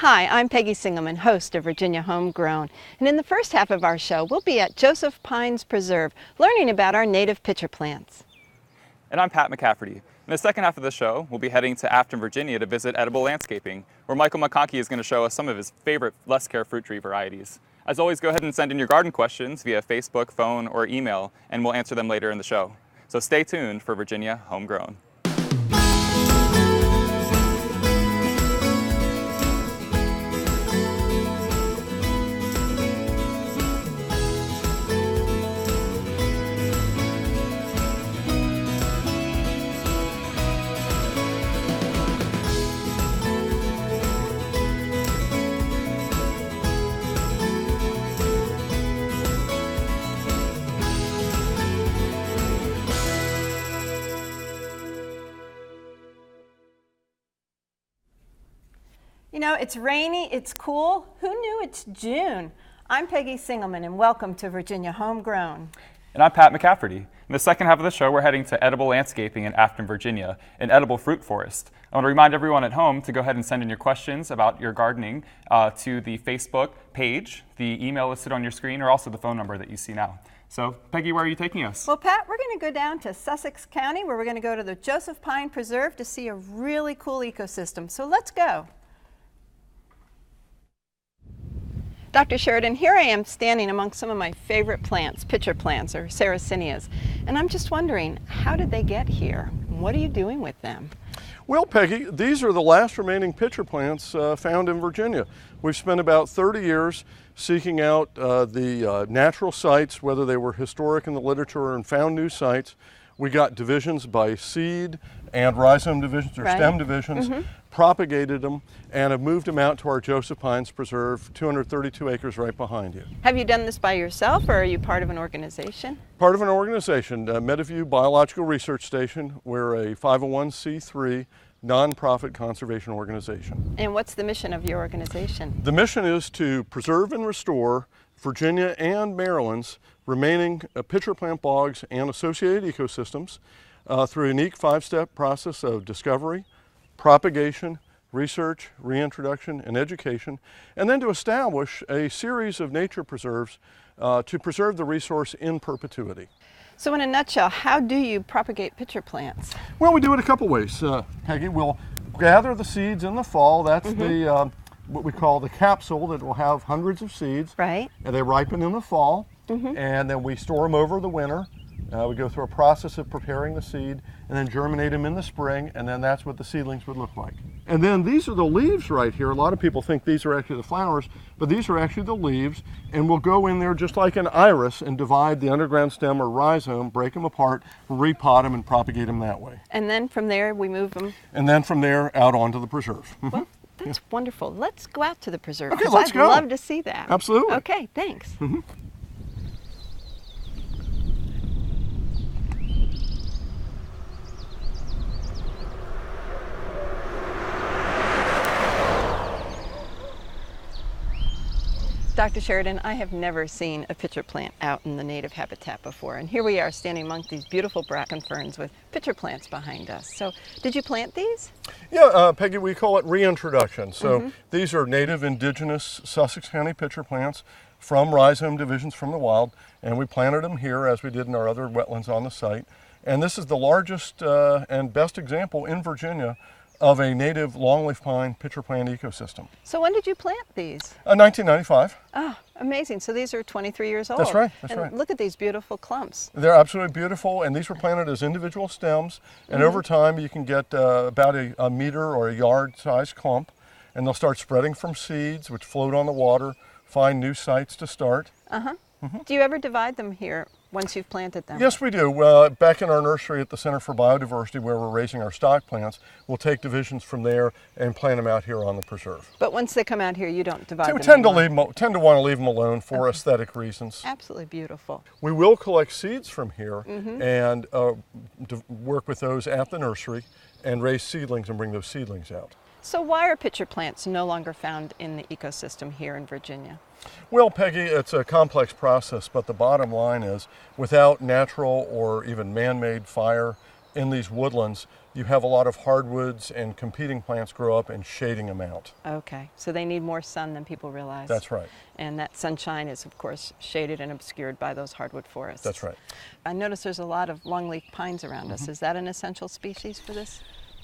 Hi, I'm Peggy Singlemann, host of Virginia Homegrown, and in the first half of our show we'll be at Joseph Pines Preserve learning about our native pitcher plants. And I'm Pat McCafferty. In the second half of the show, we'll be heading to Afton, Virginia to visit edible landscaping, where Michael McConkey is going to show us some of his favorite less care fruit tree varieties. As always, go ahead and send in your garden questions via Facebook, phone, or email, and we'll answer them later in the show. So stay tuned for Virginia Homegrown. You know, it's rainy, it's cool. Who knew it's June? I'm Peggy Singlemann, and welcome to Virginia Homegrown. And I'm Pat McCafferty. In the second half of the show, we're heading to edible landscaping in Afton, Virginia, an edible fruit forest. I want to remind everyone at home to go ahead and send in your questions about your gardening to the Facebook page, the email listed on your screen, or also the phone number that you see now. So, Peggy, where are you taking us? Well, Pat, we're going to go down to Sussex County, where we're going to go to the Joseph Pine Preserve to see a really cool ecosystem. So let's go. Dr. Sheridan, here I am standing among some of my favorite plants, pitcher plants or Sarracenias, and I'm just wondering, how did they get here? What are you doing with them? Well, Peggy, these are the last remaining pitcher plants found in Virginia. We've spent about 30 years seeking out the natural sites, whether they were historic in the literature, and found new sites. We got divisions by seed and rhizome divisions or stem divisions, propagated them, and have moved them out to our Joseph Pines Preserve, 232 acres right behind you. Have you done this by yourself, or are you part of an organization? Part of an organization, Meadowview Biological Research Station. We're a 501c3 nonprofit conservation organization. And what's the mission of your organization? The mission is to preserve and restore Virginia and Maryland's remaining pitcher plant bogs and associated ecosystems through a unique 5-step process of discovery, propagation, research, reintroduction, and education, and then to establish a series of nature preserves to preserve the resource in perpetuity. So in a nutshell, how do you propagate pitcher plants? Well, we do it a couple ways, Peggy. We'll gather the seeds in the fall. That's the what we call the capsule that will have hundreds of seeds. Right. And they ripen in the fall, and then we store them over the winter. We go through a process of preparing the seed and then germinate them in the spring, and then that's what the seedlings would look like. And then these are the leaves right here. A lot of people think these are actually the flowers, but these are actually the leaves, and we'll go in there just like an iris and divide the underground stem or rhizome, break them apart, repot them, and propagate them that way. And then from there we move them? And then from there out onto the preserve. Well, that's wonderful. Let's go out to the preserve. Okay, let's go. I'd love to see that. Absolutely. Okay, thanks. Dr. Sheridan, I have never seen a pitcher plant out in the native habitat before, and here we are standing among these beautiful bracken ferns with pitcher plants behind us. So, did you plant these? Yeah, Peggy, we call it reintroduction. So these are native indigenous Sussex County pitcher plants from rhizome divisions from the wild, and we planted them here as we did in our other wetlands on the site. And this is the largest and best example in Virginia of a native longleaf pine pitcher plant ecosystem. So when did you plant these? 1995. Oh, amazing. So these are 23 years old. That's right, and look at these beautiful clumps. They're absolutely beautiful, and these were planted as individual stems, and over time you can get about a meter or a yard size clump, and they'll start spreading from seeds, which float on the water, find new sites to start. Do you ever divide them here once you've planted them? Yes, we do. Back in our nursery at the Center for Biodiversity, where we're raising our stock plants, we'll take divisions from there and plant them out here on the preserve. But once they come out here, you don't divide them We tend anymore. to want to leave them alone for aesthetic reasons. Absolutely beautiful. We will collect seeds from here and work with those at the nursery and raise seedlings and bring those seedlings out. So why are pitcher plants no longer found in the ecosystem here in Virginia? Well, Peggy, it's a complex process, but the bottom line is without natural or even man-made fire in these woodlands, you have a lot of hardwoods and competing plants grow up and shading them out. Okay, so they need more sun than people realize. That's right. And that sunshine is, of course, shaded and obscured by those hardwood forests. That's right. I notice there's a lot of longleaf pines around us. Is that an essential species for this?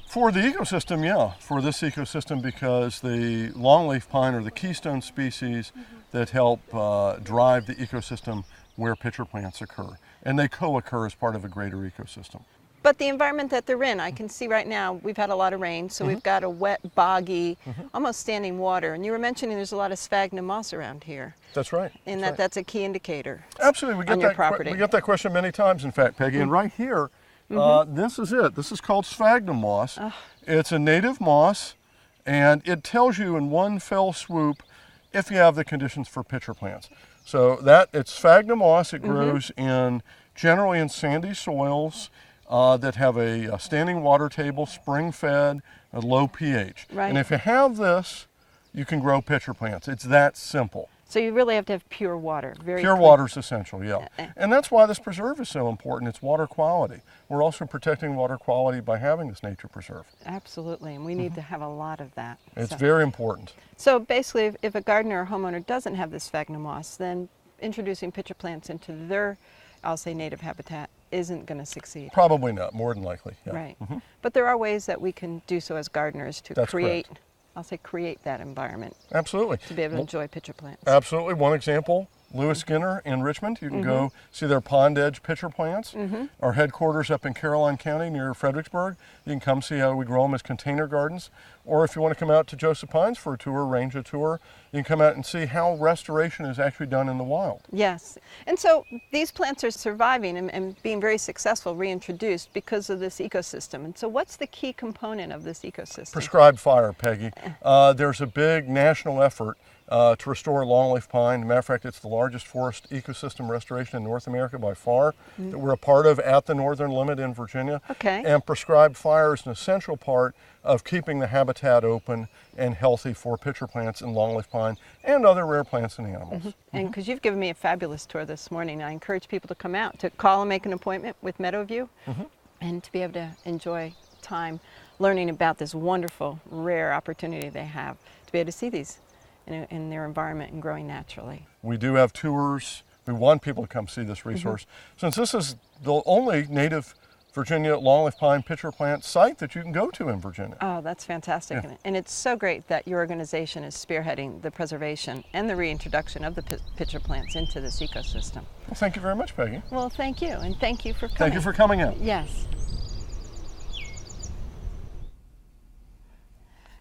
For the ecosystem, yeah. For this ecosystem, because the longleaf pine are the keystone species that help drive the ecosystem where pitcher plants occur. And they co-occur as part of a greater ecosystem. But the environment that they're in, I can see right now, we've had a lot of rain, so we've got a wet, boggy, almost standing water. And you were mentioning there's a lot of sphagnum moss around here. That's right. And That's right. that's a key indicator. Absolutely. On your property. We get that question many times, in fact, Peggy. And right here, this is it. This is called sphagnum moss. It's a native moss, and it tells you in one fell swoop if you have the conditions for pitcher plants. So it's sphagnum moss. It grows generally in sandy soils that have a standing water table, spring-fed, a low pH. Right. And if you have this, you can grow pitcher plants. It's that simple. So you really have to have pure water. Pure water is essential, yeah. And that's why this preserve is so important. It's water quality. We're also protecting water quality by having this nature preserve. Absolutely, and we need to have a lot of that. It's very important. So basically, if a gardener or homeowner doesn't have this sphagnum moss, then introducing pitcher plants into their, I'll say, native habitat isn't going to succeed. Probably not, more than likely. Yeah. Right. But there are ways that we can do so as gardeners to That's create, correct. I'll say, create that environment Absolutely. to be able to enjoy pitcher plants. Absolutely. One example, Lewis Skinner in Richmond. You can go see their pond edge pitcher plants. Our headquarters up in Caroline County near Fredericksburg. You can come see how we grow them as container gardens. Or if you want to come out to Joseph Pines for a tour, arrange a tour, you can come out and see how restoration is actually done in the wild. Yes. And so these plants are surviving and being very successful, reintroduced because of this ecosystem. And so what's the key component of this ecosystem? Prescribed fire, Peggy. There's a big national effort to restore longleaf pine. As a matter of fact, it's the largest forest ecosystem restoration in North America by far that we're a part of at the northern limit in Virginia. Okay. And prescribed fire is an essential part of keeping the habitat open and healthy for pitcher plants and longleaf pine and other rare plants and animals. And because you've given me a fabulous tour this morning, I encourage people to come out, to call and make an appointment with Meadowview and to be able to enjoy time learning about this wonderful, rare opportunity they have to be able to see these in their environment and growing naturally. We do have tours. We want people to come see this resource. Since this is the only native Virginia longleaf pine pitcher plant site that you can go to in Virginia. Oh, that's fantastic. Yeah. And it's so great that your organization is spearheading the preservation and the reintroduction of the pitcher plants into this ecosystem. Well, thank you very much, Peggy. Well, thank you, and thank you for coming. Thank you for coming in. Yes.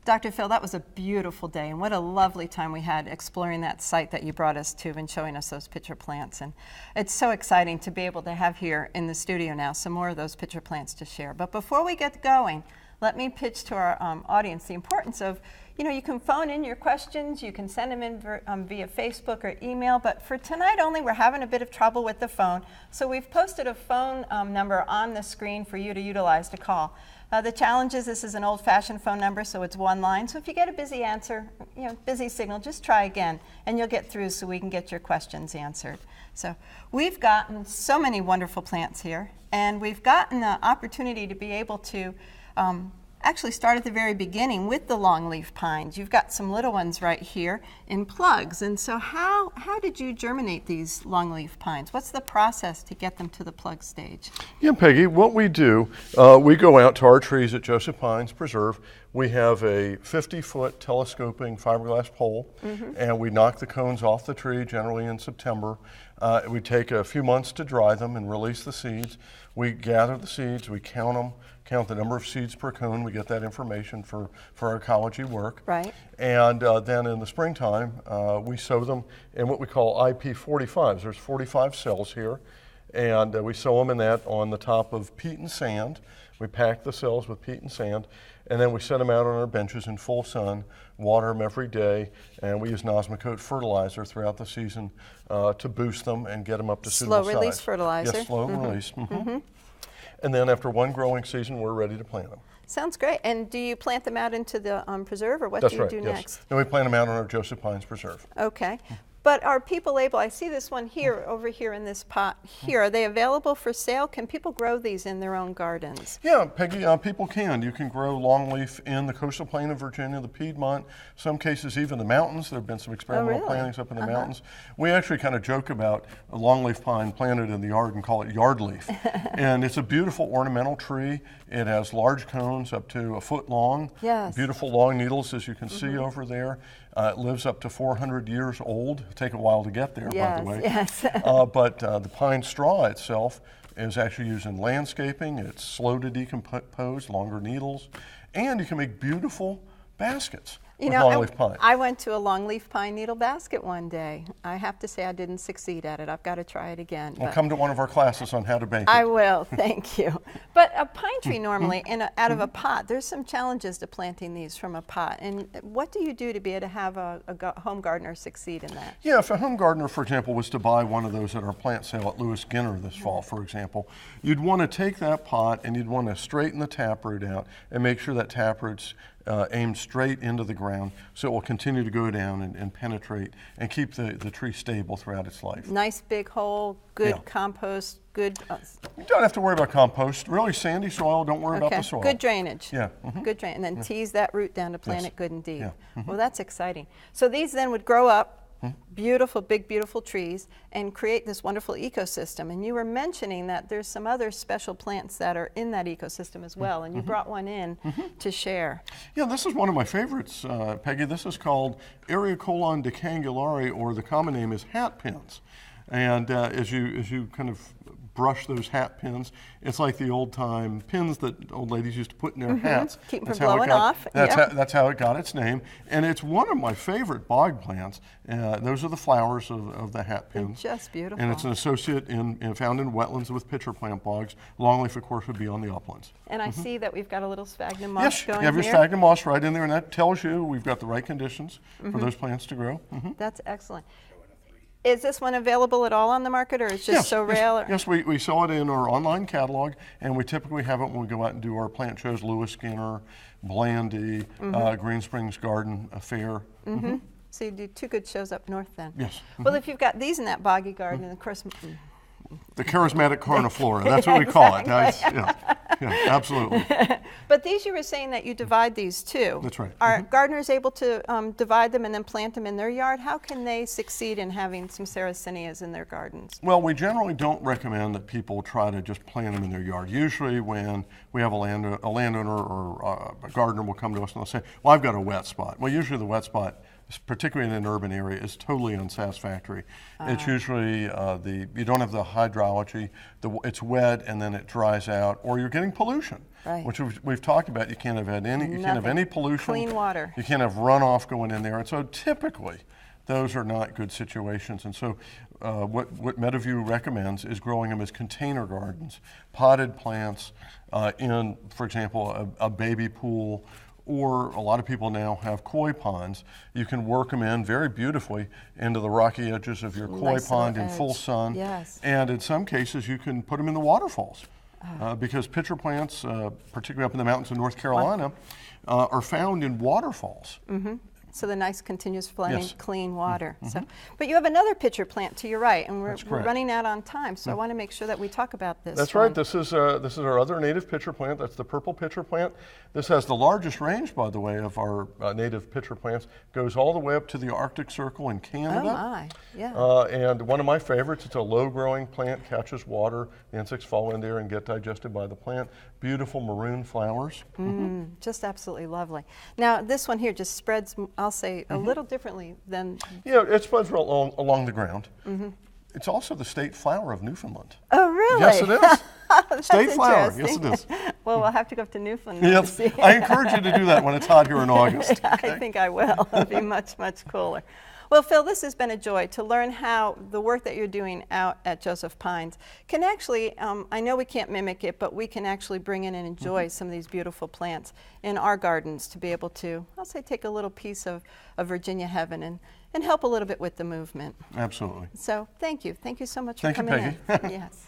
Dr. Phil, that was a beautiful day, and what a lovely time we had exploring that site that you brought us to and showing us those pitcher plants. And it's so exciting to be able to have here in the studio now some more of those pitcher plants to share. But before we get going, let me pitch to our audience the importance of, you can phone in your questions, you can send them in via Facebook or email, but for tonight only, we're having a bit of trouble with the phone. So we've posted a phone number on the screen for you to utilize to call. The challenge is this is an old-fashioned phone number, so it's one line. So if you get a busy answer, busy signal, just try again, and you'll get through so we can get your questions answered. So we've gotten so many wonderful plants here, and we've gotten the opportunity to be able to actually start at the very beginning with the longleaf pines. You've got some little ones right here in plugs. And so how did you germinate these longleaf pines? What's the process to get them to the plug stage? Yeah, Peggy, what we do, we go out to our trees at Joseph Pines Preserve. We have a 50-foot telescoping fiberglass pole, and we knock the cones off the tree, generally in September. We take a few months to dry them and release the seeds. We gather the seeds, we count them, count the number of seeds per cone. We get that information for our ecology work. Right. And then in the springtime, we sow them in what we call IP45s. There's 45 cells here, and we sow them in that on the top of peat and sand. We pack the cells with peat and sand, and then we set them out on our benches in full sun, water them every day, and we use Nosmocote fertilizer throughout the season to boost them and get them up to suitable size. Slow release fertilizer. Yes, slow release. And then after one growing season, we're ready to plant them. Sounds great. And do you plant them out into the preserve, or what That's do you right, do yes. next? Then we plant them out on our Joseph Pines Preserve. Okay. But are people able, I see this one here, over here in this pot here, are they available for sale? Can people grow these in their own gardens? Yeah, Peggy, people can. You can grow longleaf in the coastal plain of Virginia, the Piedmont, some cases even the mountains. There have been some experimental plantings up in the mountains. We actually kind of joke about a longleaf pine planted in the yard and call it yardleaf. And it's a beautiful ornamental tree. It has large cones up to a foot long. Yes. Beautiful long needles, as you can see over there. It lives up to 400 years old. It'll take a while to get there, by the way. Yes. But the pine straw itself is actually used in landscaping. It's slow to decompose, longer needles, and you can make beautiful baskets with longleaf pine. I went to a longleaf pine needle basket one day. I have to say I didn't succeed at it. I've got to try it again. Well, come to one of our classes on how to bake it. I will, thank you. But a pine tree normally, out of a pot, there's some challenges to planting these from a pot. And what do you do to be able to have a home gardener succeed in that? Yeah, if a home gardener, for example, was to buy one of those at our plant sale at Lewis Ginner this fall, for example, you'd want to take that pot and you'd want to straighten the taproot out and make sure that taproot's aimed straight into the ground so it will continue to go down and penetrate and keep the tree stable throughout its life. Nice big hole, good compost, good... You don't have to worry about compost. Really sandy soil, don't worry about the soil. Good drainage. Yeah. Good drain, and then tease that root down to plant it good and deep. Yeah. Well, that's exciting. So these then would grow up, beautiful, big, beautiful trees, and create this wonderful ecosystem. And you were mentioning that there's some other special plants that are in that ecosystem as well, and you brought one in to share. Yeah, this is one of my favorites, Peggy. This is called Eriocolon decangulare, or the common name is hat pins. And as you kind of brush those hat pins, it's like the old time pins that old ladies used to put in their hats. Keep them from blowing off. That's how it got its name. And it's one of my favorite bog plants. Those are the flowers of the hat pins. They're just beautiful. And it's an associate found in wetlands with pitcher plant bogs. Longleaf, of course, would be on the uplands. And I see that we've got a little sphagnum moss going you have your here. sphagnum moss right in there, and that tells you we've got the right conditions for those plants to grow. That's excellent. Is this one available at all on the market, or is it just so rare? Yes, we sell it in our online catalog, and we typically have it when we go out and do our plant shows, Lewis Skinner, Blandy, Green Springs Garden Fair. So you do two good shows up north then. Yes. Well, if you've got these in that boggy garden, of course... The charismatic carniflora, that's what we call it. Yeah, absolutely. But these, you were saying that you divide these too. That's right. Are gardeners able to divide them and then plant them in their yard? How can they succeed in having some sarracenias in their gardens? Well, we generally don't recommend that people try to just plant them in their yard. Usually when we have a landowner or a gardener will come to us and they'll say, well, I've got a wet spot. Well, usually the wet spot, particularly in an urban area, is totally unsatisfactory. It's usually you don't have the hydrology, it's wet and then it dries out, or you're getting pollution, which we've talked about. You can't have any pollution. Clean water. You can't have runoff going in there, and so typically those are not good situations. And so what Meadowview recommends is growing them as container gardens, potted plants in, for example, a baby pool, or a lot of people now have koi ponds. You can work them in very beautifully into the rocky edges of your koi pond in full sun. Yes. And in some cases, you can put them in the waterfalls because pitcher plants, particularly up in the mountains of North Carolina, are found in waterfalls. So the nice continuous flowing, clean water. So, but you have another pitcher plant to your right, and we're running out on time. So I want to make sure that we talk about this. That's right. This is our other native pitcher plant. That's the purple pitcher plant. This has the largest range, by the way, of our native pitcher plants. Goes all the way up to the Arctic Circle in Canada. Oh my, yeah. And one of my favorites. It's a low-growing plant, catches water. The insects fall in there and get digested by the plant. Beautiful maroon flowers. Just absolutely lovely. Now this one here just spreads, I'll say, a little differently than... Yeah, it spreads along the ground. It's also the state flower of Newfoundland. Oh, really? Yes, it is. State flower. Yes, it is. Well, we'll have to go up to Newfoundland to see. I encourage you to do that when it's hot here in August. I think I will. It'll be much, much cooler. Well, Phil, this has been a joy to learn how the work that you're doing out at Joseph Pines can actually, I know we can't mimic it, but we can actually bring in and enjoy some of these beautiful plants in our gardens to be able to, I'll say, take a little piece of Virginia heaven and help a little bit with the movement. Absolutely. So thank you. Thank you so much for coming in. Thank you, Peggy. Yes.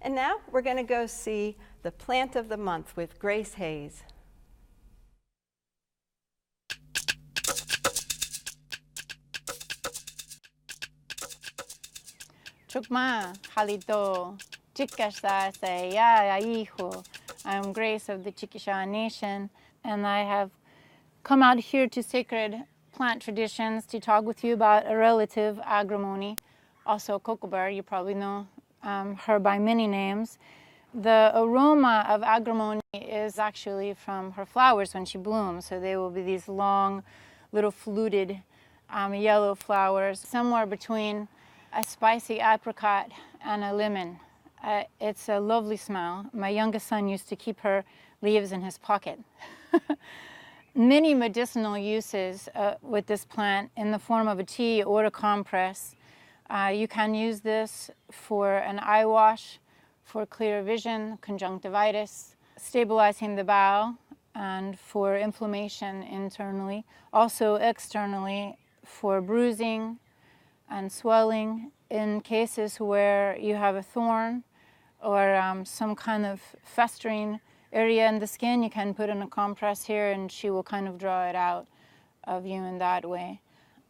And now we're going to go see the plant of the month with Grace Hayes. Chukma, Halito, Chikashta, say, ya, hijo. I'm Grace of the Chickasha Nation, and I have come out here to Sacred Plant Traditions to talk with you about a relative, Agrimony, also Cocobar. You probably know her by many names. The aroma of Agrimony is actually from her flowers when she blooms, so they will be these long, little fluted yellow flowers, somewhere between a spicy apricot and a lemon. It's a lovely smell. My youngest son used to keep her leaves in his pocket. Many medicinal uses with this plant in the form of a tea or a compress. You can use this for an eye wash, for clear vision, conjunctivitis, stabilizing the bowel, and for inflammation internally. Also externally for bruising and swelling in cases where you have a thorn or some kind of festering area in the skin. You can put in a compress here and she will kind of draw it out of you in that way.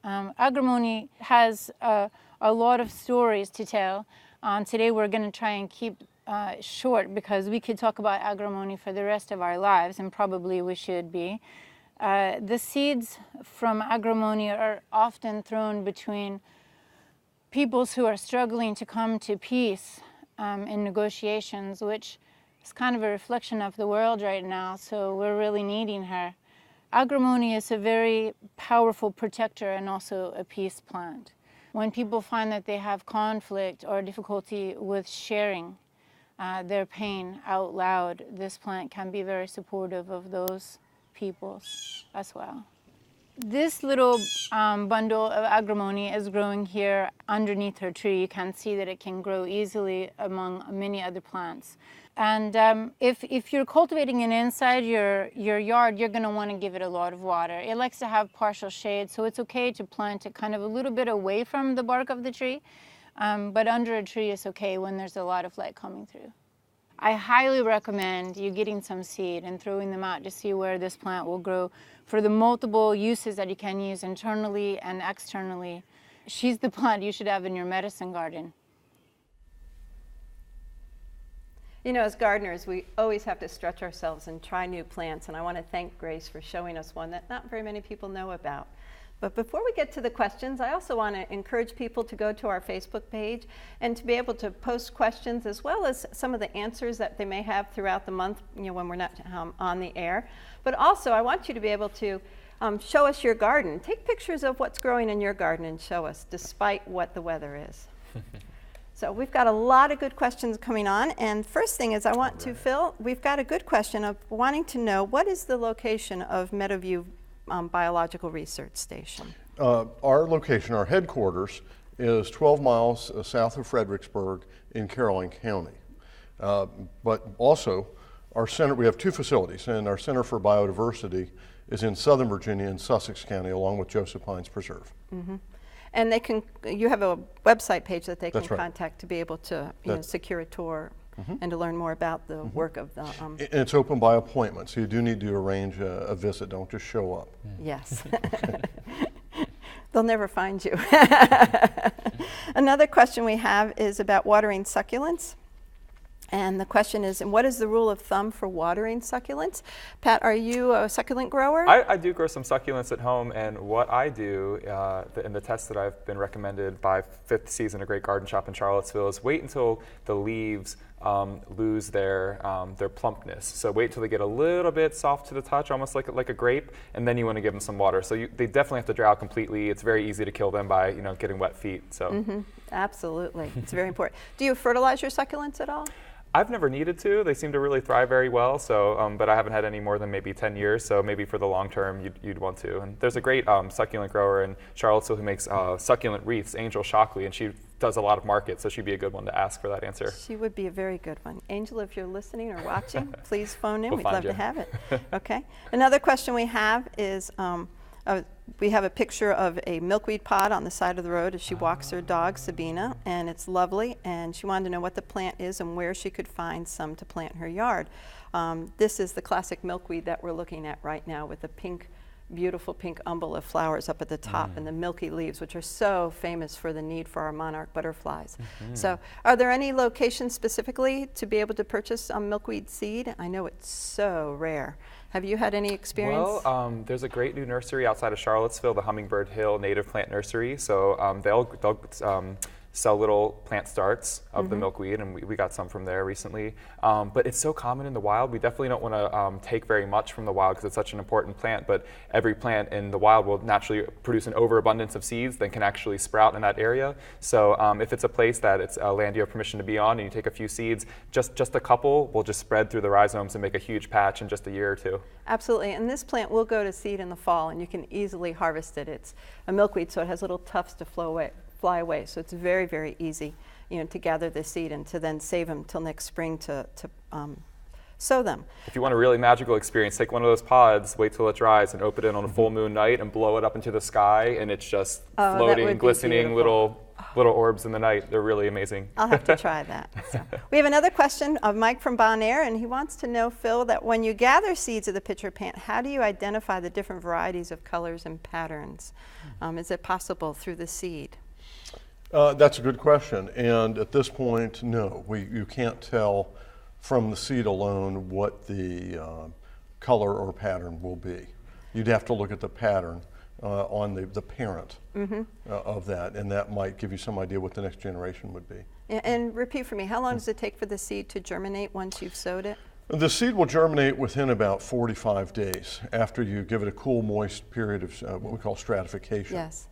Agrimony has a lot of stories to tell. Today we're going to try and keep short because we could talk about Agrimony for the rest of our lives, and probably we should be. The seeds from Agrimony are often thrown between peoples who are struggling to come to peace in negotiations, which is kind of a reflection of the world right now, so we're really needing her. Agrimony is a very powerful protector and also a peace plant. When people find that they have conflict or difficulty with sharing their pain out loud, this plant can be very supportive of those peoples as well. This little bundle of Agrimony is growing here underneath her tree. You can see that it can grow easily among many other plants. And if you're cultivating it inside your yard, you're going to want to give it a lot of water. It likes to have partial shade, so it's okay to plant it kind of a little bit away from the bark of the tree, but under a tree is okay when there's a lot of light coming through. I highly recommend you getting some seed and throwing them out to see where this plant will grow for the multiple uses that you can use internally and externally. She's the plant you should have in your medicine garden. You know, as gardeners, we always have to stretch ourselves and try new plants, and I want to thank Grace for showing us one that not very many people know about. But before we get to the questions, I also want to encourage people to go to our Facebook page and to be able to post questions as well as some of the answers that they may have throughout the month, you know, when we're not on the air. But also, I want you to be able to show us your garden. Take pictures of what's growing in your garden and show us, despite what the weather is. So we've got a lot of good questions coming on, and first thing is I want to, Phil, we've got a good question of wanting to know what is the location of Meadowview Biological Research Station? Our location, our headquarters, is 12 miles south of Fredericksburg in Caroline County. But also, our center, we have two facilities, and our Center for Biodiversity is in Southern Virginia in Sussex County, along with Joseph Pines Preserve. Mm-hmm. And they can, you have a website page that they can That's right. contact to be able to secure a tour and to learn more about the work of the... And it's open by appointment, so you do need to arrange a visit. Don't just show up. Yes. They'll never find you. Another question we have is about watering succulents. And the question is, what is the rule of thumb for watering succulents? Pat, are you a succulent grower? I do grow some succulents at home, and what I do in the test that I've been recommended by Fifth Season, a great garden shop in Charlottesville, is wait until the leaves lose their plumpness. So wait till they get a little bit soft to the touch, almost like a grape, and then you want to give them some water. So they definitely have to dry out completely. It's very easy to kill them by getting wet feet. So Absolutely, it's very important. Do you fertilize your succulents at all? I've never needed to. They seem to really thrive very well. So, but I haven't had any more than maybe 10 years. So maybe for the long term, you'd want to. And there's a great succulent grower in Charlottesville who makes succulent wreaths, Angel Shockley, and she does a lot of markets. So she'd be a good one to ask for that answer. She would be a very good one. Angel, if you're listening or watching, please phone in. We'll We'd find love you. to have it. Okay. Another question we have is. We have a picture of a milkweed pod on the side of the road as she walks her dog, Sabina, and it's lovely, and she wanted to know what the plant is and where she could find some to plant in her yard. This is the classic milkweed that we're looking at right now with the pink beautiful pink umbella flowers up at the top and the milky leaves, which are so famous for the need for our monarch butterflies. So are there any locations specifically to be able to purchase milkweed seed? I know it's so rare. Have you had any experience? Well, there's a great new nursery outside of Charlottesville, the Hummingbird Hill Native Plant Nursery. So they'll sell little plant starts of the milkweed, and we got some from there recently. But it's so common in the wild. We definitely don't want to take very much from the wild because it's such an important plant, but every plant in the wild will naturally produce an overabundance of seeds that can actually sprout in that area. So if it's a place that it's a land you have permission to be on and you take a few seeds, just a couple will just spread through the rhizomes and make a huge patch in just a year or two. Absolutely, and this plant will go to seed in the fall, and you can easily harvest it. It's a milkweed, so it has little tufts to fly away. So it's very, very easy, to gather the seed and to then save them till next spring to sow them. If you want a really magical experience, take one of those pods, wait till it dries, and open it on a full moon night and blow it up into the sky, and it's just floating, glistening little orbs in the night. They're really amazing. I'll have to try that. So, we have another question of Mike from Bonaire, and he wants to know, Phil, that when you gather seeds of the pitcher plant, how do you identify the different varieties of colors and patterns? Is it possible through the seed? That's a good question, and at this point, no. You can't tell from the seed alone what the color or pattern will be. You'd have to look at the pattern on the parent of that, and that might give you some idea what the next generation would be. And repeat for me, how long does it take for the seed to germinate once you've sowed it? The seed will germinate within about 45 days after you give it a cool, moist period of what we call stratification. Yes.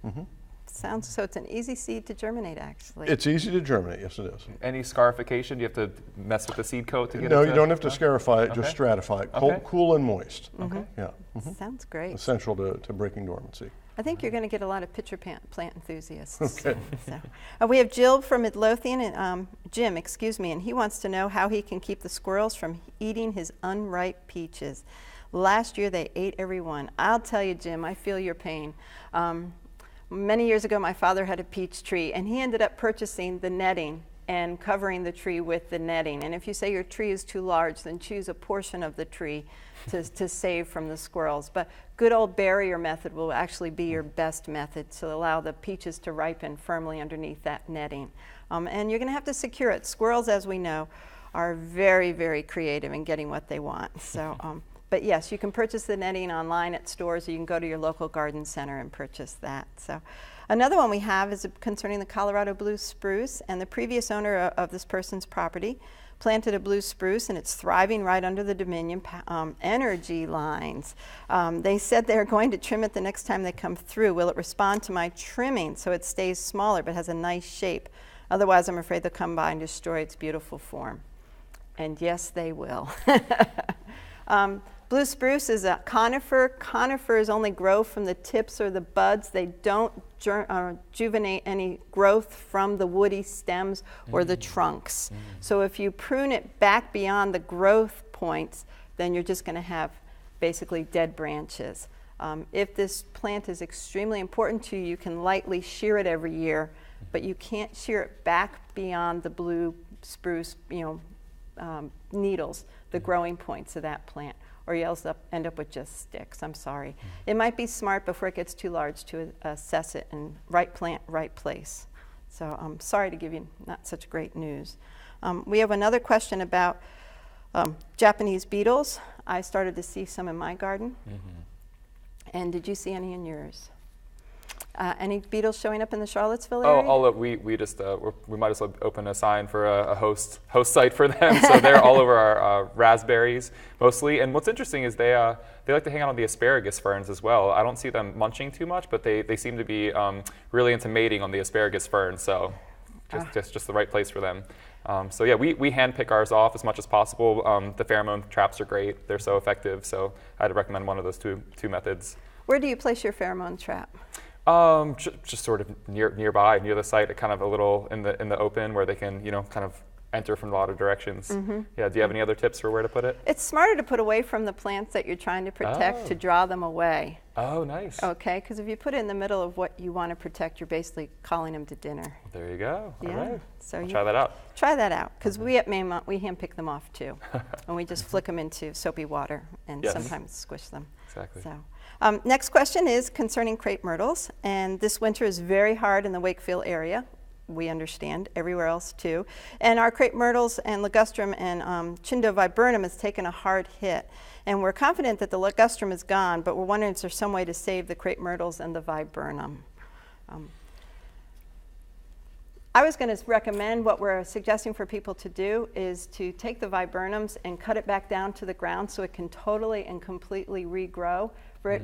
So it's an easy seed to germinate, actually. It's easy to germinate, yes it is. Any scarification? Do you have to mess with the seed coat to get it? No, you don't have to scarify it, just stratify it. Okay. Cool and moist. Okay. Yeah. Sounds great. Essential to breaking dormancy. I think you're going to get a lot of pitcher plant enthusiasts. Okay. So, we have Jill from Midlothian, and Jim, and he wants to know how he can keep the squirrels from eating his unripe peaches. Last year they ate every one. I'll tell you, Jim, I feel your pain. Many years ago, my father had a peach tree, and he ended up purchasing the netting and covering the tree with the netting. And if you say your tree is too large, then choose a portion of the tree to save from the squirrels. But good old barrier method will actually be your best method to allow the peaches to ripen firmly underneath that netting. And you're going to have to secure it. Squirrels, as we know, are very, very creative in getting what they want. So. But yes, you can purchase the netting online at stores, or you can go to your local garden center and purchase that. So, another one we have is concerning the Colorado blue spruce, and the previous owner of this person's property planted a blue spruce, and it's thriving right under the Dominion energy lines. They said they're going to trim it the next time they come through. Will it respond to my trimming so it stays smaller but has a nice shape? Otherwise, I'm afraid they'll come by and destroy its beautiful form. And yes, they will. Blue spruce is a conifer. Conifers only grow from the tips or the buds. They don't rejuvenate any growth from the woody stems or the trunks. So if you prune it back beyond the growth points, then you're just going to have basically dead branches. If this plant is extremely important to you, you can lightly shear it every year, but you can't shear it back beyond the blue spruce, needles, the growing points of that plant, or you'll end up with just sticks. I'm sorry. It might be smart before it gets too large to assess it and right plant, right place. So I'm sorry to give you not such great news. We have another question about Japanese beetles. I started to see some in my garden. And did you see any in yours? Any beetles showing up in the Charlottesville area? We just we might as well open a sign for a host site for them. So they're all over our raspberries mostly. And what's interesting is they like to hang out on the asparagus ferns as well. I don't see them munching too much, but they seem to be really into mating on the asparagus ferns. So just the right place for them. So yeah, we hand pick ours off as much as possible. The pheromone traps are great; they're so effective. So I'd recommend one of those two methods. Where do you place your pheromone trap? Just sort of nearby, near the site, kind of a little in the open where they can, kind of enter from a lot of directions. Yeah. Do you have any other tips for where to put it? It's smarter to put away from the plants that you're trying to protect to draw them away. Oh, nice. Okay, because if you put it in the middle of what you want to protect, you're basically calling them to dinner. There you go. Yeah. All right. So I'll try that out. Try that out, because we at Maymont, we hand pick them off too. And we just flick them into soapy water and sometimes squish them. Exactly. So, Next question is concerning crepe myrtles, and this winter is very hard in the Wakefield area. We understand everywhere else too. And our crepe myrtles and ligustrum and Chindo viburnum has taken a hard hit. And we're confident that the ligustrum is gone, but we're wondering if there's some way to save the crepe myrtles and the viburnum. I was going to recommend what we're suggesting for people to do is to take the viburnums and cut it back down to the ground so it can totally and completely regrow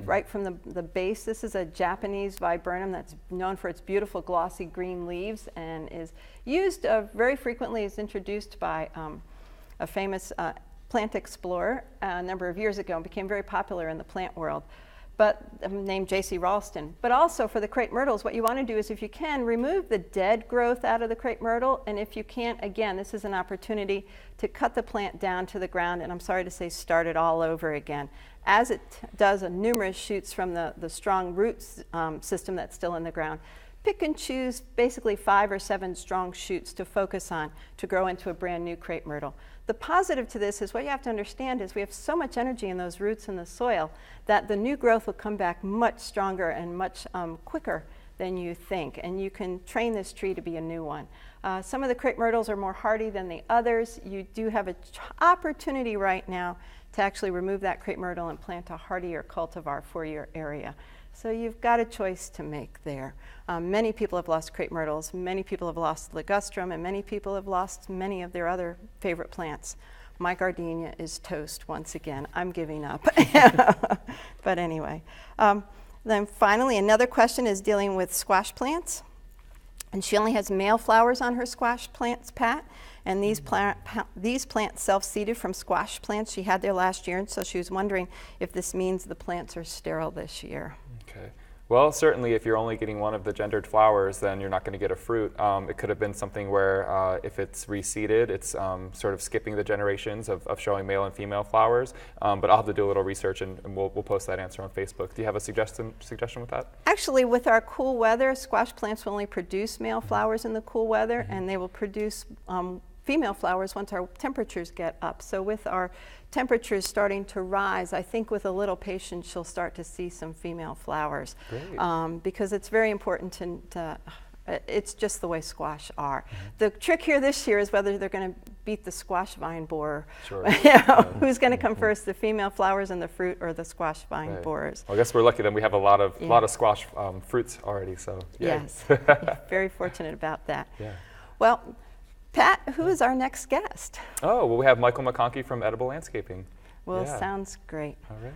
right from the base. This is a Japanese viburnum that's known for its beautiful glossy green leaves and is used very frequently. Is introduced by a famous plant explorer a number of years ago and became very popular in the plant world, but named J.C. Ralston. But also for the crepe myrtles, what you want to do is, if you can, remove the dead growth out of the crepe myrtle, and if you can't, again, this is an opportunity to cut the plant down to the ground, and I'm sorry to say start it all over again. As it does numerous shoots from the strong roots system that's still in the ground. Pick and choose basically 5 or 7 strong shoots to focus on to grow into a brand new crepe myrtle. The positive to this is what you have to understand is we have so much energy in those roots in the soil that the new growth will come back much stronger and much quicker than you think, and you can train this tree to be a new one. Some of the crepe myrtles are more hardy than the others. You do have an opportunity right now to actually remove that crepe myrtle and plant a hardier cultivar for your area. So you've got a choice to make there. Many people have lost crepe myrtles, many people have lost ligustrum, and many people have lost many of their other favorite plants. My gardenia is toast once again. I'm giving up. But anyway. Then finally, another question is dealing with squash plants. And she only has male flowers on her squash plants, Pat. And these plants self-seeded from squash plants she had there last year, and so she was wondering if this means the plants are sterile this year. Okay. Well, certainly if you're only getting one of the gendered flowers, then you're not going to get a fruit. It could have been something where if it's reseeded, it's sort of skipping the generations of showing male and female flowers. But I'll have to do a little research, and we'll post that answer on Facebook. Do you have a suggestion with that? Actually, with our cool weather, squash plants will only produce male flowers in the cool weather, and they will produce female flowers once our temperatures get up. So with our temperatures starting to rise, I think with a little patience you'll start to see some female flowers. Because it's very important to it's just the way squash are. The trick here this year is whether they're going to beat the squash vine borer. Sure. Who's going to come first, the female flowers and the fruit, or the squash vine borers? Well, I guess we're lucky then we have a lot of squash fruits already. So yay. Yes, very fortunate about that. Yeah. Well, Pat, who is our next guest? Oh, well, we have Michael McConkey from Edible Landscaping. Well, sounds great. All right.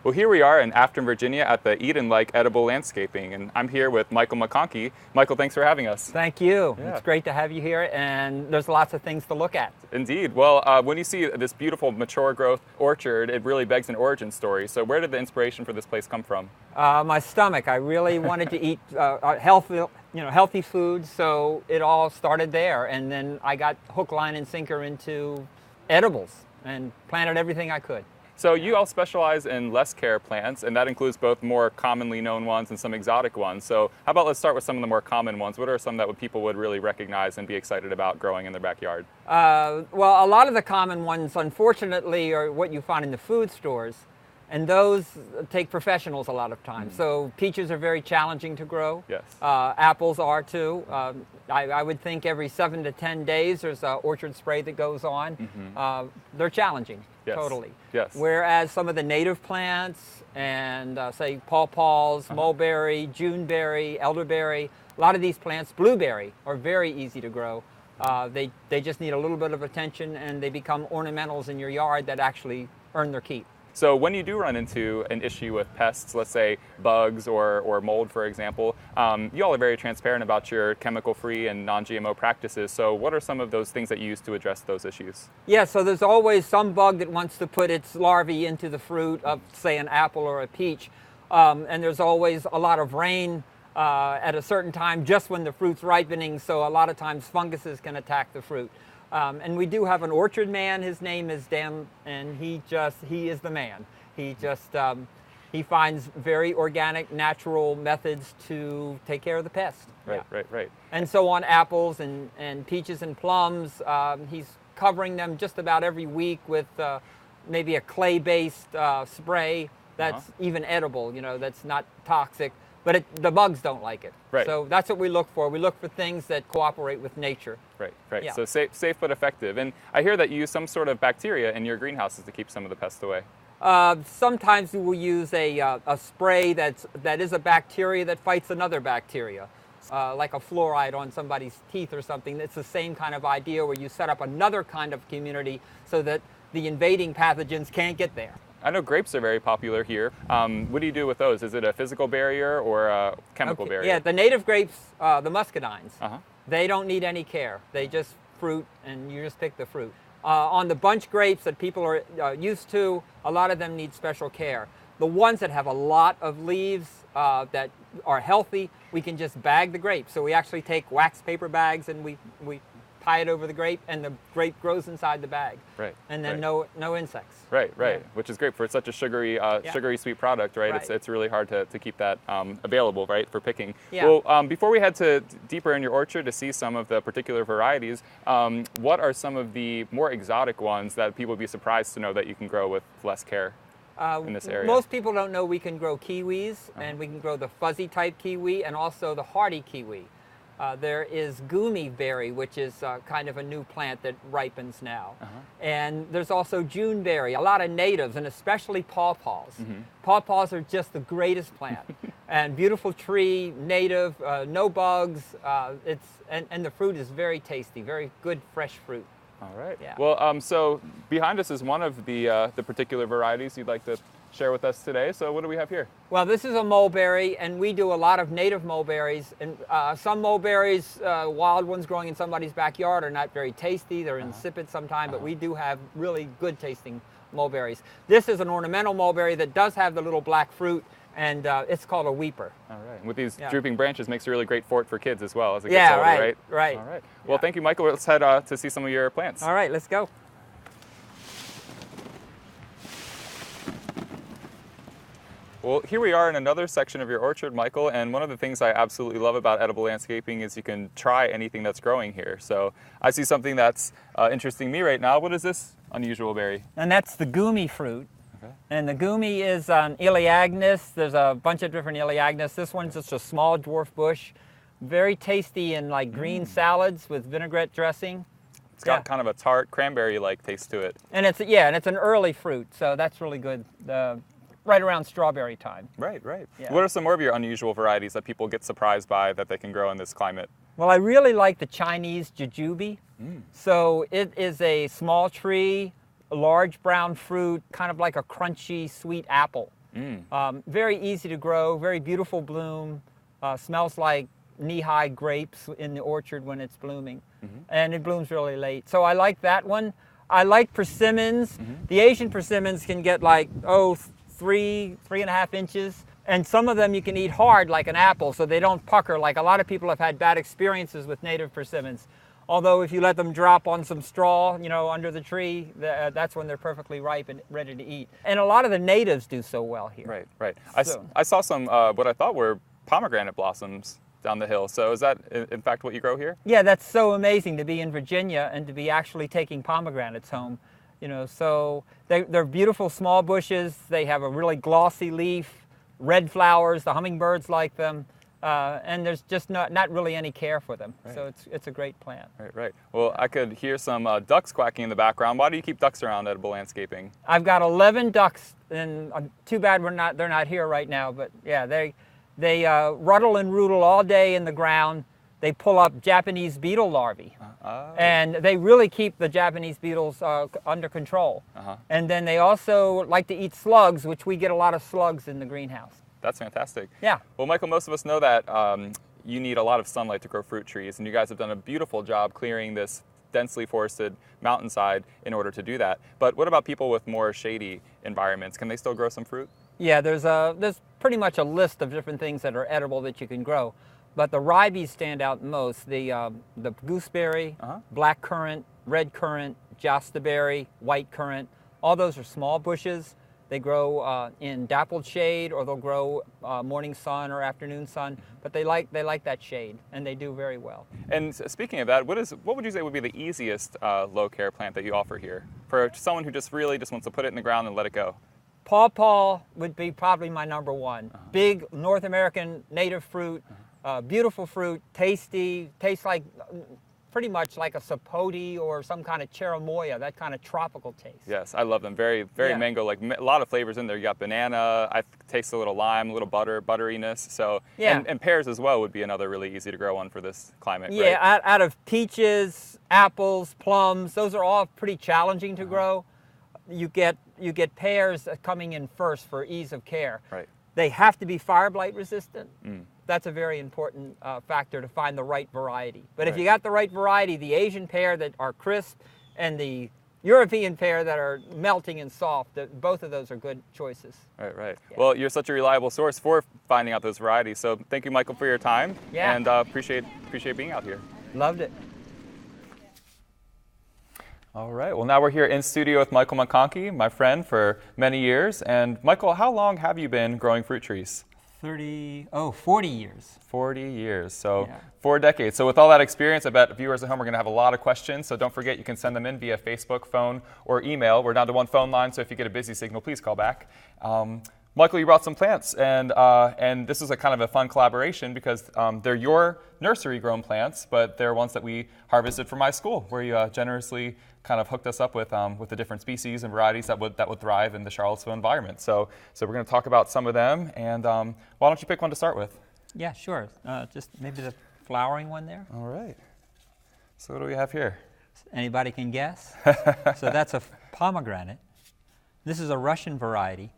Well, here we are in Afton, Virginia at the Eden-like Edible Landscaping, and I'm here with Michael McConkey. Michael, thanks for having us. Thank you. Yeah. It's great to have you here, and there's lots of things to look at. Indeed. Well, when you see this beautiful mature growth orchard, it really begs an origin story. So where did the inspiration for this place come from? My stomach. I really wanted to eat healthy foods, so it all started there. And then I got hook, line, and sinker into edibles and planted everything I could. So you all specialize in less care plants, and that includes both more commonly known ones and some exotic ones. So how about let's start with some of the more common ones. What are some that people would really recognize and be excited about growing in their backyard? Well, a lot of the common ones, unfortunately, are what you find in the food stores. And those take professionals a lot of times. So peaches are very challenging to grow. Yes. Apples are too. I would think every 7 to 10 days there's an orchard spray that goes on. They're challenging, totally. Yes. Whereas some of the native plants and say pawpaws, mulberry, juneberry, elderberry, a lot of these plants, blueberry, are very easy to grow. They just need a little bit of attention, and they become ornamentals in your yard that actually earn their keep. So when you do run into an issue with pests, let's say bugs or mold, for example, you all are very transparent about your chemical-free and non-GMO practices. So what are some of those things that you use to address those issues? Yeah, so there's always some bug that wants to put its larvae into the fruit of, say, an apple or a peach. And there's always a lot of rain at a certain time just when the fruit's ripening, so a lot of times funguses can attack the fruit. And we do have an orchard man. His name is Dan, and he is the man. He finds very organic, natural methods to take care of the pest. Right. And so on apples and peaches and plums, he's covering them just about every week with maybe a clay-based spray that's even edible, you know, that's not toxic, but the bugs don't like it. Right. So that's what we look for. We look for things that cooperate with nature. Right, right. Yeah. So safe but effective. And I hear that you use some sort of bacteria in your greenhouses to keep some of the pests away. Sometimes we will use a spray that is a bacteria that fights another bacteria, like a fluoride on somebody's teeth or something. It's the same kind of idea where you set up another kind of community so that the invading pathogens can't get there. I know grapes are very popular here. What do you do with those? Is it a physical barrier or a chemical barrier? Yeah, the native grapes, the muscadines, they don't need any care. They just fruit and you just pick the fruit. On the bunch grapes that people are used to, a lot of them need special care. The ones that have a lot of leaves that are healthy, we can just bag the grapes. So we actually take wax paper bags and we tie it over the grape, and the grape grows inside the bag. Right. And then right. no insects. Right, right. Yeah. Which is great for such a sugary sweet product, right? Right. It's really hard to keep that available, right, for picking. Yeah. Well, before we head deeper in your orchard to see some of the particular varieties, what are some of the more exotic ones that people would be surprised to know that you can grow with less care in this area? Most people don't know we can grow kiwis, and we can grow the fuzzy type kiwi and also the hardy kiwi. There is gumi berry, which is kind of a new plant that ripens now. And there's also Juneberry, a lot of natives, and especially pawpaws. Pawpaws are just the greatest plant. And beautiful tree, native, no bugs, and the fruit is very tasty, very good fresh fruit. All right. Yeah. Well, so behind us is one of the particular varieties you'd like to share with us today. So what do we have here? Well, this is a mulberry, and we do a lot of native mulberries. And some mulberries, wild ones growing in somebody's backyard, are not very tasty. They're insipid sometimes, but we do have really good tasting mulberries. This is an ornamental mulberry that does have the little black fruit, and it's called a weeper. All right. With these drooping branches, makes a really great fort for kids as well as it gets older, right? Right. All right. Well, thank you, Michael. Let's head to see some of your plants. All right, let's go. Well, here we are in another section of your orchard, Michael, and one of the things I absolutely love about edible landscaping is you can try anything that's growing here. So I see something that's interesting me right now. What is this unusual berry? And that's the gumi fruit. Okay. And the gumi is an Elaeagnus. There's a bunch of different Elaeagnus. This one's just a small dwarf bush. Very tasty in like green salads with vinaigrette dressing. It's got kind of a tart cranberry-like taste to it. And it's an early fruit, so that's really good. Right around strawberry time. Right, right. Yeah. What are some more of your unusual varieties that people get surprised by that they can grow in this climate? Well, I really like the Chinese jujube. So it is a small tree, a large brown fruit, kind of like a crunchy, sweet apple. Very easy to grow, very beautiful bloom, smells like knee-high grapes in the orchard when it's blooming. And it blooms really late. So I like that one. I like persimmons. The Asian persimmons can get like, 3.5 inches. And some of them you can eat hard like an apple, so they don't pucker. Like a lot of people have had bad experiences with native persimmons. Although if you let them drop on some straw, you know, under the tree, that's when they're perfectly ripe and ready to eat. And a lot of the natives do so well here. Right, right. I saw some, what I thought were pomegranate blossoms down the hill. So is that in fact what you grow here? Yeah, that's so amazing to be in Virginia and to be actually taking pomegranates home. You know, so they're beautiful small bushes. They have a really glossy leaf, red flowers. The hummingbirds like them, and there's just not really any care for them. Right. So it's a great plant. Right, right. Well, I could hear some ducks quacking in the background. Why do you keep ducks around edible landscaping? I've got 11 ducks, and too bad they're not here right now. But yeah, they ruddle and roodle all day in the ground. They pull up Japanese beetle larvae, and they really keep the Japanese beetles under control. And then they also like to eat slugs, which we get a lot of slugs in the greenhouse. That's fantastic. Yeah. Well, Michael, most of us know that you need a lot of sunlight to grow fruit trees, and you guys have done a beautiful job clearing this densely forested mountainside in order to do that. But what about people with more shady environments? Can they still grow some fruit? Yeah, there's pretty much a list of different things that are edible that you can grow. But the ribes stand out most. The gooseberry, black currant, red currant, jostaberry, white currant, all those are small bushes. They grow in dappled shade, or they'll grow morning sun or afternoon sun, but they like that shade, and they do very well. And speaking of that, what would you say would be the easiest low care plant that you offer here for someone who just really just wants to put it in the ground and let it go? Pawpaw would be probably my number one. Big North American native fruit, beautiful fruit, tasty, tastes like pretty much like a sapote or some kind of cherimoya, that kind of tropical taste. Yes, I love them. Very, very mango, like a lot of flavors in there. You got banana, I taste a little lime, a little butteriness. So, and pears as well would be another really easy to grow one for this climate. Yeah, right? out of peaches, apples, plums, those are all pretty challenging to grow. You get pears coming in first for ease of care. Right. They have to be fire blight resistant. That's a very important factor to find the right variety. But if you got the right variety, the Asian pear that are crisp and the European pear that are melting and soft, both of those are good choices. Right. Yeah. Well, you're such a reliable source for finding out those varieties. So thank you, Michael, for your time. Yeah. And appreciate being out here. Loved it. All right, well now we're here in studio with Michael McConkey, my friend for many years. And Michael, how long have you been growing fruit trees? 40 years. 40 years, so 4 decades. So with all that experience, I bet viewers at home are going to have a lot of questions. So don't forget, you can send them in via Facebook, phone, or email. We're down to one phone line, so if you get a busy signal, please call back. Michael, you brought some plants, and this is a kind of a fun collaboration because they're your nursery-grown plants, but they're ones that we harvested from my school, where you generously kind of hooked us up with the different species and varieties that would thrive in the Charlottesville environment. So we're going to talk about some of them, and why don't you pick one to start with? Yeah, sure. Just maybe the flowering one there. All right. So what do we have here? Anybody can guess? So that's a pomegranate. This is a Russian variety.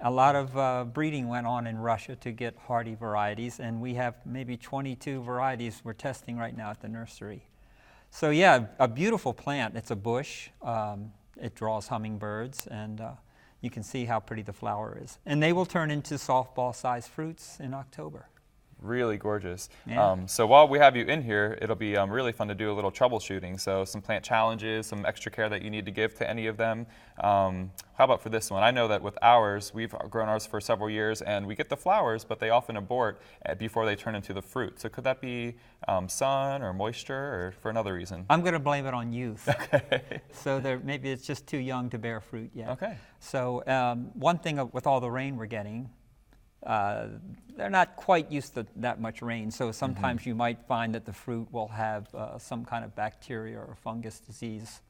A lot of breeding went on in Russia to get hardy varieties, and we have maybe 22 varieties we're testing right now at the nursery. So yeah, a beautiful plant. It's a bush. It draws hummingbirds, and you can see how pretty the flower is. And they will turn into softball-sized fruits in October. Really gorgeous. Yeah. So while we have you in here, it'll be really fun to do a little troubleshooting. So some plant challenges, some extra care that you need to give to any of them. How about for this one? I know that with ours, we've grown ours for several years, and we get the flowers, but they often abort before they turn into the fruit. So could that be sun or moisture, or for another reason? I'm going to blame it on youth. Okay. So maybe it's just too young to bear fruit yet. Okay. So one thing with all the rain we're getting, they're not quite used to that much rain, so sometimes you might find that the fruit will have some kind of bacteria or fungus disease,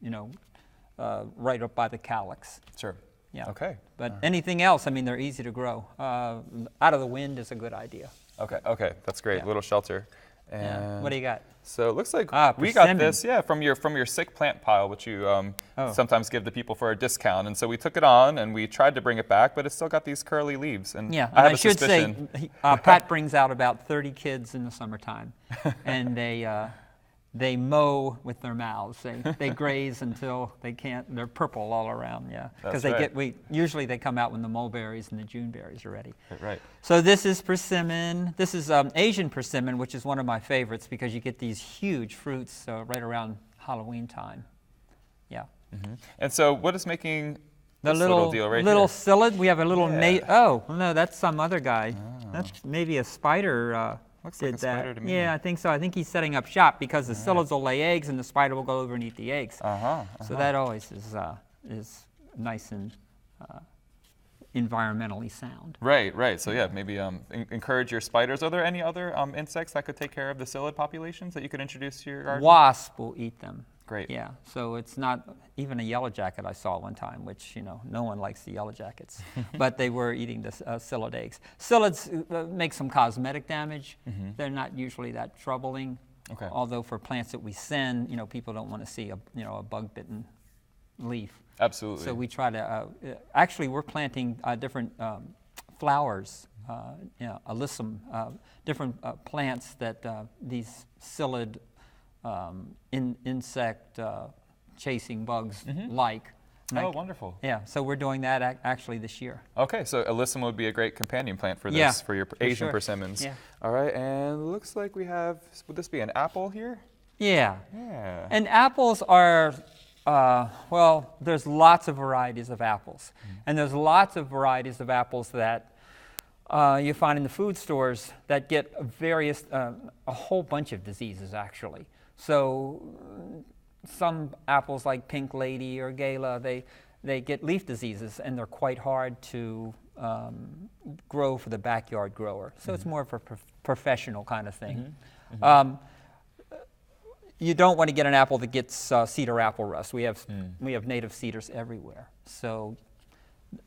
right up by the calyx. Sure. Yeah. Okay. But anything else, I mean, they're easy to grow. Out of the wind is a good idea. Okay, that's great. Yeah. Little shelter. And Yeah. What do you got? So it looks like we persimmon. got this, from your sick plant pile, which you sometimes give to people for a discount. And so we took it on and we tried to bring it back, but it's still got these curly leaves. And Yeah, I have I a should suspicion. say, Pat brings out about 30 kids in the summertime, and they mow with their mouths. They graze until they can't. They're purple all around. Yeah, because usually they come out when the mulberries and the Juneberries are ready. Right. So this is persimmon. This is Asian persimmon, which is one of my favorites because you get these huge fruits right around Halloween time. Yeah. And so what is making The this little deal right little here? psyllid. We have a little oh no, that's some other guy. That's maybe a spider. Looks Did like a that. spider to me. Yeah, I think so. I think he's setting up shop because the psyllids will lay eggs and the spider will go over and eat the eggs. So that always is nice and environmentally sound. Right. So yeah, maybe encourage your spiders. Are there any other insects that could take care of the psyllid populations that you could introduce to your garden? Wasp will eat them. Great. Yeah, so it's not even a yellow jacket I saw one time, which, no one likes the yellow jackets, but they were eating the psyllid eggs. Psyllids make some cosmetic damage. They're not usually that troubling. Okay. Although for plants that we send, people don't want to see a bug-bitten leaf. Absolutely. So we try to, actually we're planting different flowers, alyssum, different plants that these psyllid insect chasing bugs like. Oh, wonderful. Yeah, so we're doing that actually this year. Okay, so alyssum would be a great companion plant for this, for your Asian sure. persimmons. Yeah. All right, and it looks like we have, would this be an apple here? Yeah. Yeah. And apples are Well, there's lots of varieties of apples. And there's lots of varieties of apples that you find in the food stores that get a whole bunch of diseases, actually. So some apples like Pink Lady or Gala, they get leaf diseases, and they're quite hard to grow for the backyard grower. So it's more of a professional kind of thing. You don't want to get an apple that gets cedar apple rust. We have native cedars everywhere. So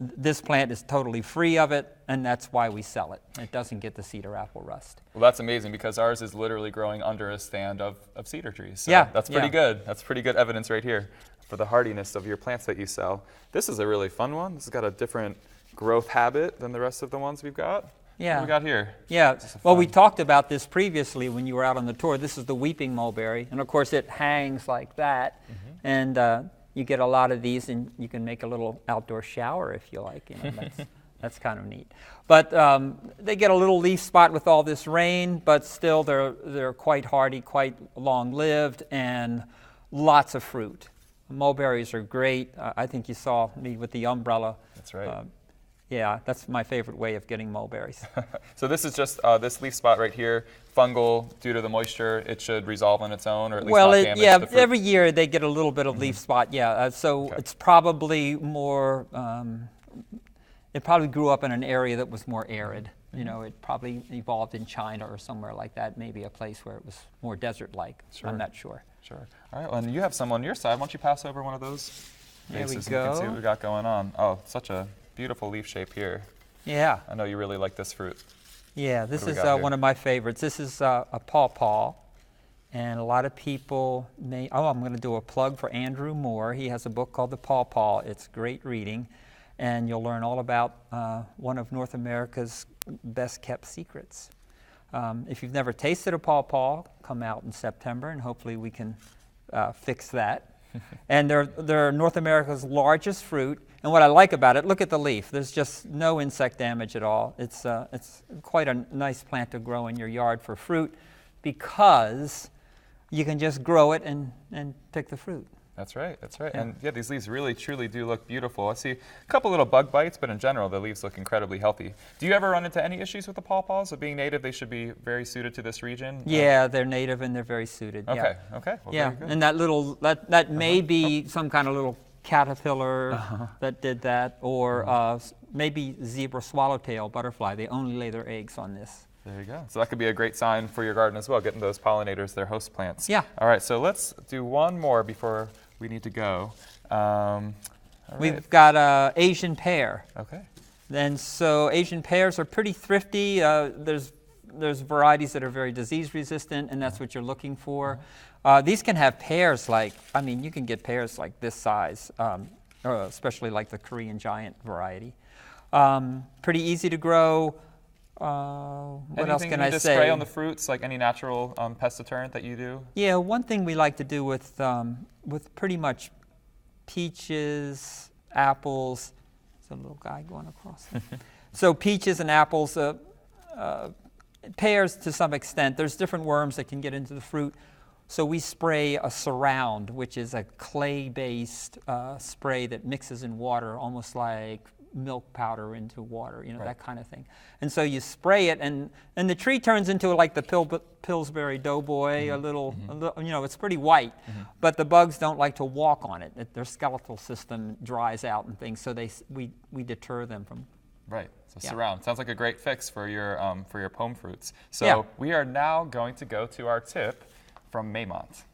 this plant is totally free of it, and that's why we sell it. It doesn't get the cedar apple rust. Well, that's amazing, because ours is literally growing under a stand of cedar trees. So yeah, that's pretty good. That's pretty good evidence right here for the hardiness of your plants that you sell. This is a really fun one. This has got a different growth habit than the rest of the ones we've got. Yeah. What we got here? Yeah. Well, we talked about this previously when you were out on the tour. This is the weeping mulberry, and of course it hangs like that, and you get a lot of these, and you can make a little outdoor shower if you like. You know, that's kind of neat. But they get a little leaf spot with all this rain, but still they're quite hardy, quite long-lived, and lots of fruit. Mulberries are great. I think you saw me with the umbrella. That's right. Yeah, that's my favorite way of getting mulberries. So this is just this leaf spot right here, fungal due to the moisture. It should resolve on its own, or at least not damage the fruit. Every year they get a little bit of leaf spot. Yeah, so it's probably more. It probably grew up in an area that was more arid. You know, it probably evolved in China or somewhere like that. Maybe a place where it was more desert-like. Sure. I'm not sure. Sure. All right. Well, and you have some on your side. Why don't you pass over one of those? There we You can go. see what we got going on. Oh, such a beautiful leaf shape here. Yeah. I know you really like this fruit. Yeah, this do we is got here? one of my favorites. This is a pawpaw, and a lot of people may. Oh, I'm going to do a plug for Andrew Moore. He has a book called The Pawpaw. It's great reading, and you'll learn all about one of North America's best-kept secrets. If you've never tasted a pawpaw, come out in September, and hopefully we can fix that. And they're North America's largest fruit. And what I like about it, look at the leaf. There's just no insect damage at all. It's quite a nice plant to grow in your yard for fruit, because you can just grow it and pick the fruit. That's right. That's right. Yeah. And yeah, these leaves really, truly do look beautiful. I see a couple little bug bites, but in general, the leaves look incredibly healthy. Do you ever run into any issues with the pawpaws? Of being native, they should be very suited to this region? Yeah, they're native and they're very suited. Okay. Yeah. Okay. Well, Yeah, very good. and that may be some kind of little caterpillar that did that, or maybe zebra swallowtail butterfly. They only lay their eggs on this. There you go. So that could be a great sign for your garden as well, getting those pollinators, their host plants. Yeah. All right, so let's do one more before we need to go. All right. We've got Asian pear. Okay. And so Asian pears are pretty thrifty. There's varieties that are very disease resistant, and that's what you're looking for. These can have pears you can get pears like this size, especially like the Korean giant variety. Pretty easy to grow. What else can I say? Anything you need to spray on the fruits, like any natural pest deterrent that you do? Yeah, one thing we like to do with pretty much peaches, apples. There's a little guy going across. So peaches and apples, pears to some extent. There's different worms that can get into the fruit. So we spray a surround, which is a clay-based spray that mixes in water, almost like milk powder into water, Right. that kind of thing. And so you spray it, and the tree turns into like the Pillsbury Doughboy, a little, it's pretty white, but the bugs don't like to walk on it. Their skeletal system dries out and things, so we deter them from. Right. So Yeah. surround sounds like a great fix for your pome fruits. So we are now going to go to our tip from Maymont.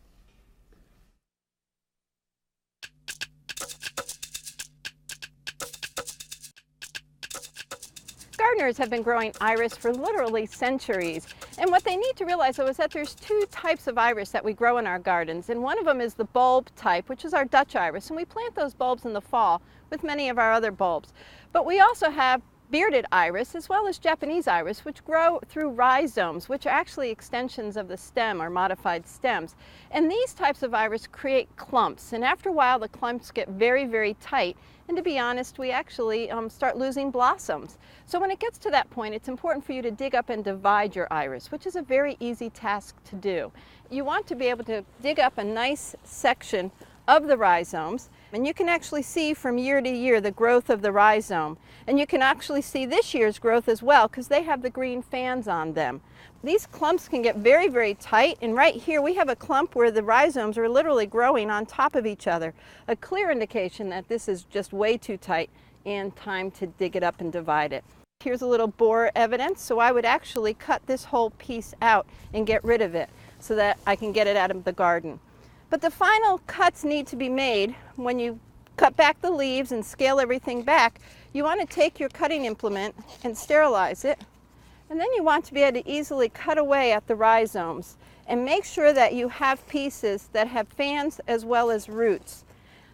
Gardeners have been growing iris for literally centuries. And what they need to realize, though, is that there's two types of iris that we grow in our gardens. And one of them is the bulb type, which is our Dutch iris. And we plant those bulbs in the fall with many of our other bulbs. But we also have bearded iris as well as Japanese iris, which grow through rhizomes, which are actually extensions of the stem or modified stems. And these types of iris create clumps. And after a while, the clumps get very, very tight. And to be honest, we actually start losing blossoms. So when it gets to that point, it's important for you to dig up and divide your iris, which is a very easy task to do. You want to be able to dig up a nice section of the rhizomes. And you can actually see from year to year the growth of the rhizome. And you can actually see this year's growth as well because they have the green fans on them. These clumps can get very, very tight, and right here we have a clump where the rhizomes are literally growing on top of each other. A clear indication that this is just way too tight and time to dig it up and divide it. Here's a little borer evidence, so I would actually cut this whole piece out and get rid of it so that I can get it out of the garden. But the final cuts need to be made when you cut back the leaves and scale everything back. You want to take your cutting implement and sterilize it. And then you want to be able to easily cut away at the rhizomes and make sure that you have pieces that have fans as well as roots.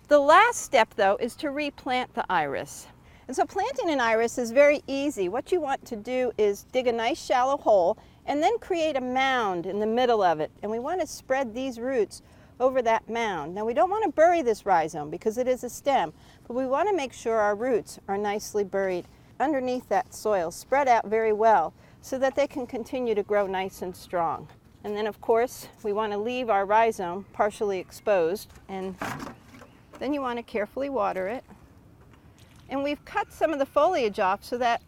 The last step, though, is to replant the iris. And so planting an iris is very easy. What you want to do is dig a nice shallow hole and then create a mound in the middle of it. And we want to spread these roots over that mound. Now we don't want to bury this rhizome because it is a stem, but we want to make sure our roots are nicely buried underneath that soil, spread out very well so that they can continue to grow nice and strong. And then of course we want to leave our rhizome partially exposed, and then you want to carefully water it. And we've cut some of the foliage off so that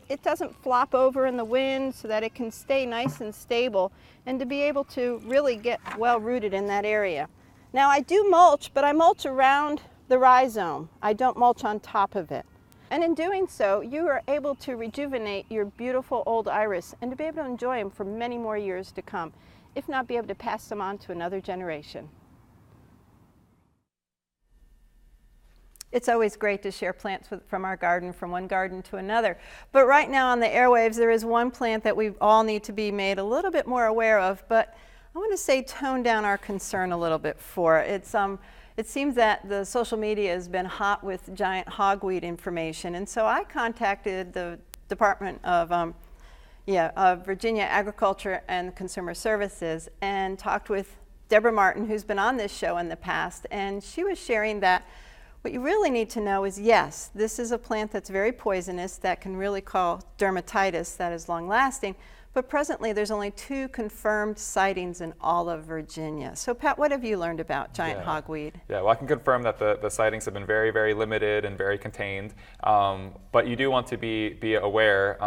it doesn't flop over in the wind, so that it can stay nice and stable and to be able to really get well rooted in that area. Now I do mulch, but I mulch around the rhizome. I don't mulch on top of it. And in doing so, you are able to rejuvenate your beautiful old iris and to be able to enjoy them for many more years to come, if not be able to pass them on to another generation. It's always great to share plants from our garden, from one garden to another. But right now on the airwaves, there is one plant that we all need to be made a little bit more aware of, but I want to say tone down our concern a little bit for it. It seems that the social media has been hot with giant hogweed information, and so I contacted the Department of Virginia Agriculture and Consumer Services and talked with Deborah Martin, who's been on this show in the past, and she was sharing that what you really need to know is, yes, this is a plant that's very poisonous that can really cause dermatitis that is long-lasting, but presently there's only 2 confirmed sightings in all of Virginia. So Pat, what have you learned about giant hogweed? Yeah, well I can confirm that the sightings have been very, very limited and very contained, but you do want to be aware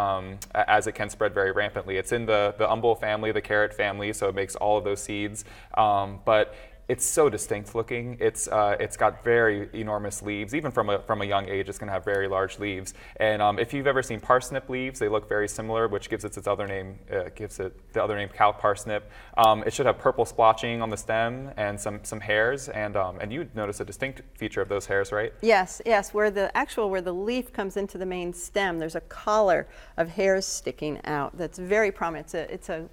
as it can spread very rampantly. It's in the umbel family, the carrot family, so it makes all of those seeds, but it's so distinct looking. It's got very enormous leaves. Even from a young age, it's going to have very large leaves. And if you've ever seen parsnip leaves, they look very similar, which gives it its other name. Gives it the other name, cow parsnip. It should have purple splotching on the stem and some hairs. And you'd notice a distinct feature of those hairs, right? Yes. Where the leaf comes into the main stem, there's a collar of hairs sticking out that's very prominent. It's a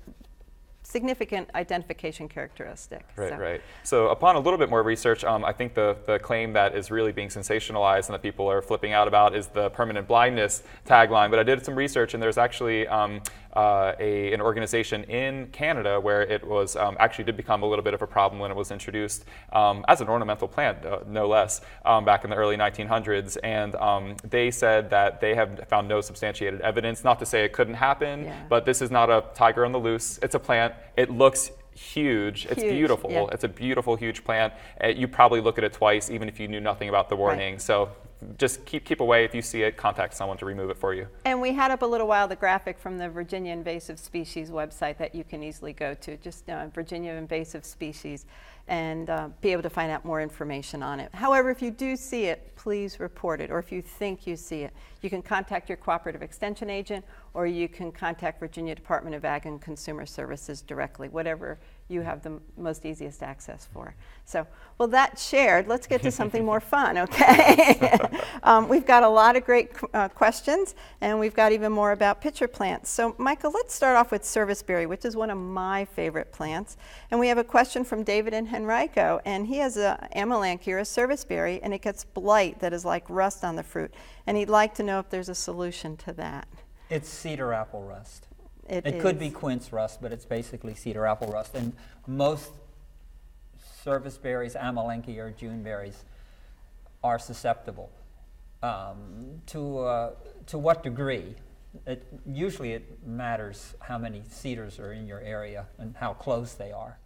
significant identification characteristic. Right. So upon a little bit more research, I think the claim that is really being sensationalized and that people are flipping out about is the permanent blindness tagline. But I did some research, and there's actually an organization in Canada where it was actually did become a little bit of a problem when it was introduced as an ornamental plant, no less, back in the early 1900s. And they said that they have found no substantiated evidence, not to say it couldn't happen, but this is not a tiger on the loose. It's a plant. It looks huge. It's beautiful. Yeah. It's a beautiful, huge plant. You probably look at it twice, even if you knew nothing about the warning. Right. So just keep away. If you see it, contact someone to remove it for you. And we had up a little while the graphic from the Virginia Invasive Species website that you can easily go to, just Virginia Invasive Species, and be able to find out more information on it. However, if you do see it, please report it, or if you think you see it, you can contact your cooperative extension agent, or you can contact Virginia Department of Ag and Consumer Services directly, whatever you have the most easiest access for. So, well, that's shared. Let's get to something more fun, okay? We've got a lot of great questions, and we've got even more about pitcher plants. So, Michael, let's start off with serviceberry, which is one of my favorite plants. And we have a question from David in Henrico, and he has a Amelanchier, a serviceberry, and it gets blight that is like rust on the fruit. And he'd like to know if there's a solution to that. It's cedar apple rust. It could be quince rust, but it's basically cedar apple rust. And most service berries, Amelanchier or June berries, are susceptible. To what degree? Usually it matters how many cedars are in your area and how close they are.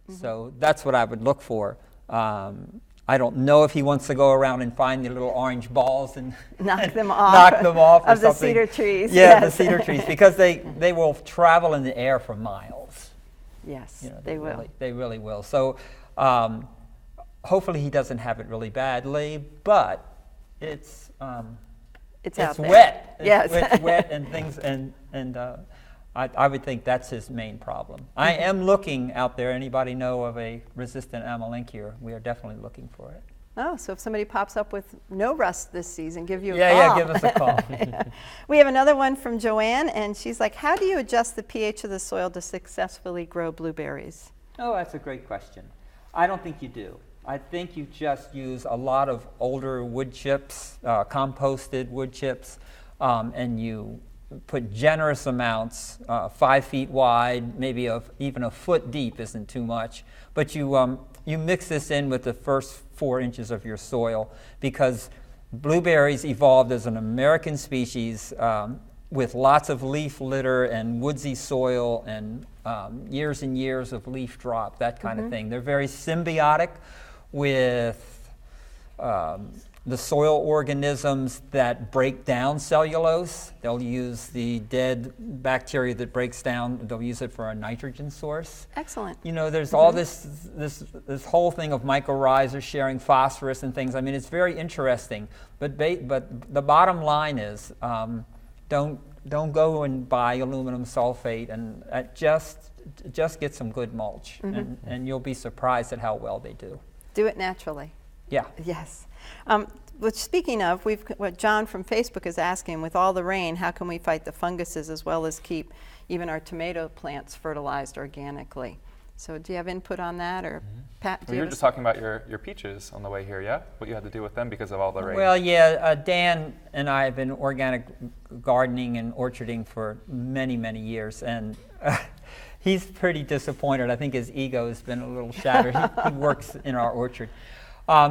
Mm-hmm. So that's what I would look for. I don't know if he wants to go around and find the little orange balls and Knock them off. knock them off or of the something. cedar trees. Yeah, yes. the cedar trees, because they will travel in the air for miles. Yes, You know, they will. They really will. So hopefully he doesn't have it really badly, but it's out there. wet. Yes. It's wet and things, and I would think that's his main problem. I am looking out there. Anybody know of a resistant Amelanchier? We are definitely looking for it. Oh, so if somebody pops up with no rust this season, give you a call. Yeah, give us a call. We have another one from Joanne, and she's like, how do you adjust the pH of the soil to successfully grow blueberries? Oh, that's a great question. I don't think you do. I think you just use a lot of older wood chips, composted wood chips, and you put generous amounts, 5 feet wide, maybe even a foot deep isn't too much, but you mix this in with the first 4 inches of your soil, because blueberries evolved as an American species with lots of leaf litter and woodsy soil and years and years of leaf drop, that kind of thing. They're very symbiotic with the soil organisms that break down cellulose. They'll use the dead bacteria that breaks down, they'll use it for a nitrogen source. Excellent. You know, there's all this whole thing of mycorrhizas sharing phosphorus and things. I mean, it's very interesting, but the bottom line is don't go and buy aluminum sulfate, and just get some good mulch, and you'll be surprised at how well they do. Do it naturally. Yeah. Yes. Which, speaking of, what John from Facebook is asking, with all the rain, how can we fight the funguses as well as keep even our tomato plants fertilized organically? So do you have input on that, or Pat? Well, you were just talking about your peaches on the way here, yeah? What you had to do with them because of all the rain. Well, yeah, Dan and I have been organic gardening and orcharding for many, many years, and he's pretty disappointed. I think his ego has been a little shattered. He works in our orchard.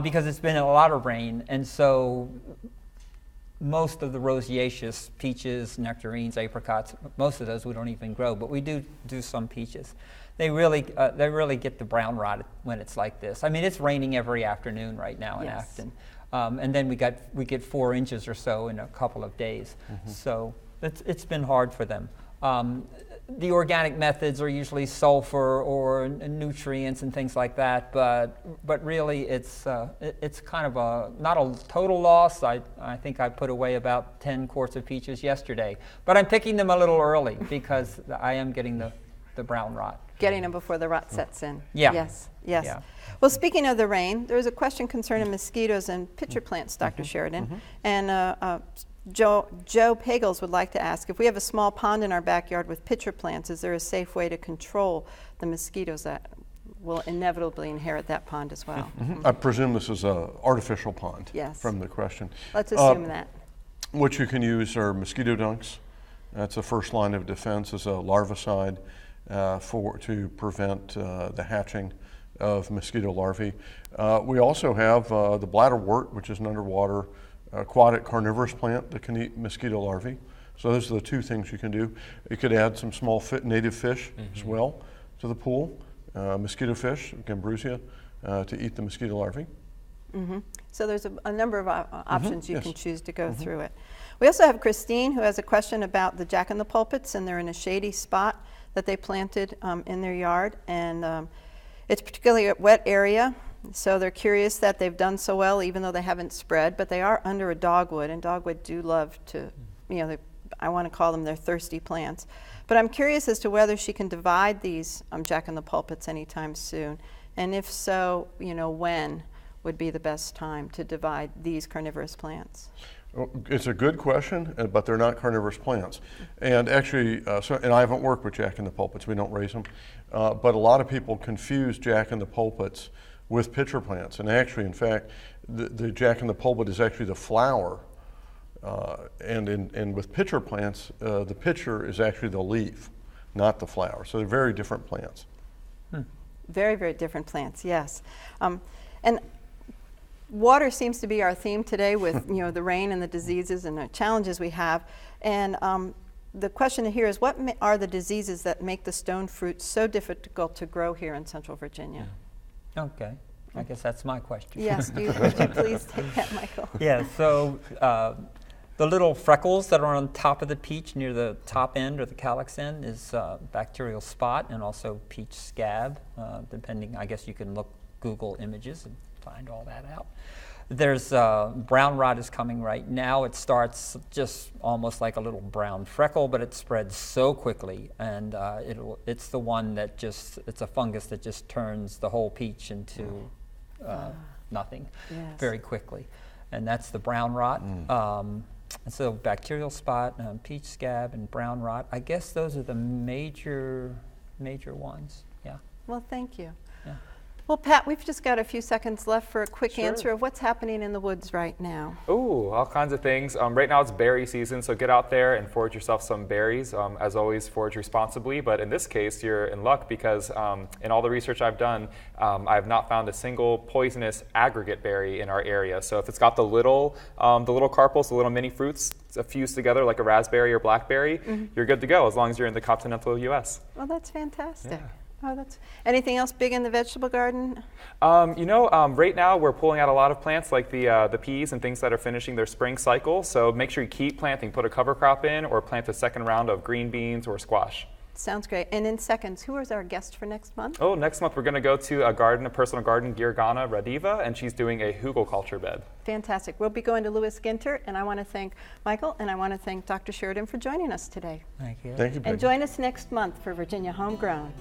Because it's been a lot of rain, and so most of the roseaceous peaches, nectarines, apricots, most of those we don't even grow, but we do some peaches. They really get the brown rot when it's like this. I mean, it's raining every afternoon right now in Afton, and then we get 4 inches or so in a couple of days. So it's been hard for them. The organic methods are usually sulfur or nutrients and things like that, but really it's kind of not a total loss. I think I put away about 10 quarts of peaches yesterday, but I'm picking them a little early because I am getting the brown rot. Getting them before the rot sets in. Yeah. Yes. Yeah. Well, speaking of the rain, there was a question concerning mosquitoes and pitcher plants, Dr. Sheridan, and Joe Pagels would like to ask, if we have a small pond in our backyard with pitcher plants, is there a safe way to control the mosquitoes that will inevitably inherit that pond as well? I presume this is an artificial pond. Yes. From the question. Let's assume that. What you can use are mosquito dunks. That's the first line of defense as a larvicide to prevent the hatching of mosquito larvae. We also have the bladderwort, which is an underwater aquatic carnivorous plant that can eat mosquito larvae. So those are the 2 things you can do. You could add some small native fish as well to the pool. Mosquito fish, Gambrusia, to eat the mosquito larvae. So there's a number of options you can choose to go through it. We also have Christine, who has a question about the jack-in-the-pulpits, and they're in a shady spot that they planted in their yard, and it's particularly a wet area. So they're curious that they've done so well, even though they haven't spread, but they are under a dogwood, and dogwood do love to, I want to call them their thirsty plants. But I'm curious as to whether she can divide these jack-in-the-pulpits anytime soon, and if so, when would be the best time to divide these carnivorous plants? It's a good question, but they're not carnivorous plants. And actually, and I haven't worked with jack-in-the-pulpits, we don't raise them, but a lot of people confuse jack-in-the-pulpits with pitcher plants, and actually, in fact, the jack-in-the-pulpit is actually the flower, and with pitcher plants, the pitcher is actually the leaf, not the flower. So they're very different plants. Very, very different plants. Yes, and water seems to be our theme today with the rain and the diseases and the challenges we have, and the question here is, what are the diseases that make the stone fruit so difficult to grow here in Central Virginia? Okay. I guess that's my question. Yes, would you please take that, Michael? Yeah, so the little freckles that are on top of the peach near the top end or the calyx end is bacterial spot and also peach scab, depending, I guess you can Google images and find all that out. There's brown rot is coming right now. It starts just almost like a little brown freckle, but it spreads so quickly, and it's the one that it's a fungus that just turns the whole peach into nothing very quickly, and that's the brown rot. And so bacterial spot, peach scab, and brown rot. I guess those are the major ones. Yeah. Well, thank you. Yeah. Well, Pat, we've just got a few seconds left for a quick answer of what's happening in the woods right now. Ooh, all kinds of things. Right now it's berry season, so get out there and forage yourself some berries. As always, forage responsibly, but in this case, you're in luck because in all the research I've done, I have not found a single poisonous aggregate berry in our area. So if it's got the little carpels, the little mini fruits fused together like a raspberry or blackberry, you're good to go as long as you're in the continental U.S. Well, that's fantastic. Yeah. Oh, that's anything else big in the vegetable garden? Right now we're pulling out a lot of plants like the peas and things that are finishing their spring cycle. So make sure you keep planting. Put a cover crop in or plant a second round of green beans or squash. Sounds great. And in seconds, who is our guest for next month? Oh, next month we're going to go to a personal garden, Girgana Radiva, and she's doing a hugelkultur bed. Fantastic. We'll be going to Lewis Ginter, and I want to thank Michael, and I want to thank Dr. Sheridan for joining us today. Thank you. Thank you, Peggy. And join us next month for Virginia Homegrown.